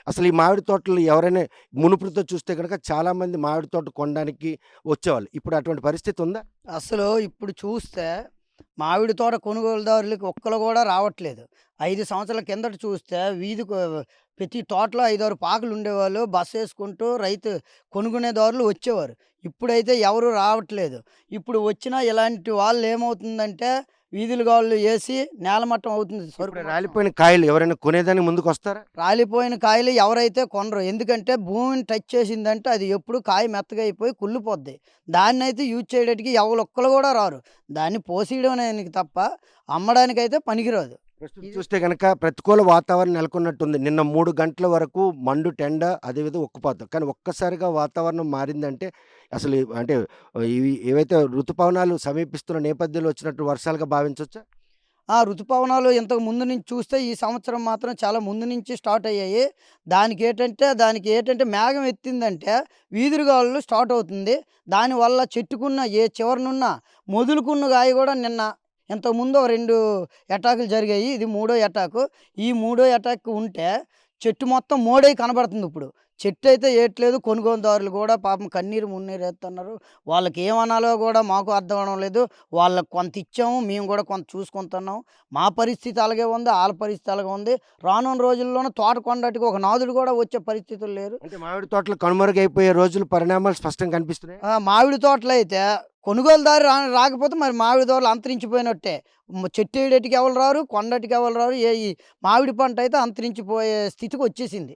అసలు ఈ మామిడి తోటలు ఎవరైనా మునుపుతో చూస్తే గనక చాలామంది మామిడి తోట కొనడానికి వచ్చేవాళ్ళు. ఇప్పుడు అటువంటి పరిస్థితి ఉందా? అసలు ఇప్పుడు చూస్తే మామిడి తోట కొనుగోలుదారులకి ఒక్కళ్ళు గూడా రావట్లేదు. 5 సంవత్సరాల కిందట చూస్తే ప్రతి తోటలో 5, 6 పాకలుండేవాళ్ళు. బస్సేసుకుంటూ కొనుక్కునేదారులు వచ్చేవారు. ఇప్పుడైతే ఎవరు రావట్లేదు. ఇప్పుడు వచ్చినా ఇలాంటి వాళ్ళేమవుతుందంటే వీధుల గాళ్ళు ఏసి నేలమట్టం అవుతుంది సరుకు ఇప్పుడు మొత్తం. రాలిపోయిన కాయలు ఎవరైనా కొనేదానికి ముందుకొస్తారా? రాలిపోయిన కాయలు ఎవరైతే కొనరో. ఎందుకంటే భూమిని టచ్ చేసిందంటే అది ఎప్పుడు కాయ మెత్తగా అయిపోయి కుళ్ళిపోద్ది. దాన్నైతే యూజ్ చేయడానికి ఎవరొక్కళ్ళు గూడా రారు. దాన్ని పోసేయడానికి తప్ప అమ్మడానికైతే పనికిరాదు. ప్రస్తుతం ఇది చూస్తే గనక ప్రతికూల వాతావరణం నెలకొన్నట్టుంది. నిన్న 3 గంటల వరకు టెండ అదేవిధంగా ఉక్కుపాతం. కానీ ఒక్కసారిగా వాతావరణం మారిందంటే అసలు అంటే ఇవి ఏవైతే ఋతుపవనాలు సమీపిస్తున్న నేపథ్యంలో వచ్చినట్టు వర్షాలుగా భావించొచ్చా? ఋతుపవనాలు ఇంతకు ముందు నుంచి చూస్తే ఈ సంవత్సరం మాత్రం చాలా ముందు నుంచి స్టార్ట్ అయ్యాయి. దానికి ఏటంటే మేఘం ఎత్తిందంటే ఈదురుగాలులు స్టార్ట్ అవుతుంది. దానివల్ల చెట్టుకున్న ఏ చివరనున్న మొదులుకున్న గాయ గూడా నిన్న ఇంతకుముందు ఓ 2 అటాకులు జరిగాయి. ఇది మూడో అటాకు. ఈ మూడో అటాక్ ఉంటే చెట్టు మొత్తం మోడై కనబడుతుందిప్పుడు. చెట్టయితే ఏయట్లేదు. కొనుగోలుదారులు గూడా పాపం కన్నీరు మున్నీరేత్తన్నారు. వాళ్ళకేమనాలో గూడా మాకు అర్థం అవ్వడం లేదు. వాళ్ళకి కొంత ఇచ్చాము. మేము గూడా కొంత చూసుకుంటున్నాం. మా పరిస్థితి అలాగే ఉంది. ఆళ్ళ పరిస్థితి అలాగే ఉంది. రానున్న రోజుల్లోనే తోట కొనడానికి ఒక నాదుడు గూడా వచ్చే పరిస్థితులు లేరు. అంటే మామిడి తోటలు కనుమరుగైపోయే రోజులు పరిణామాలు స్పష్టంగా కనిపిస్తున్నాయా? మామిడి తోటలైతే కొనుగోలుదారు రాకపోతే మరి మామిడి తోటలు అంతరించిపోయినట్టే. చెట్టేయడానికి ఎవరు రారు. కొండటికి ఎవరు రారు. ఈ మామిడి పంటయితే అంతరించిపోయే స్థితికొచ్చేసింది.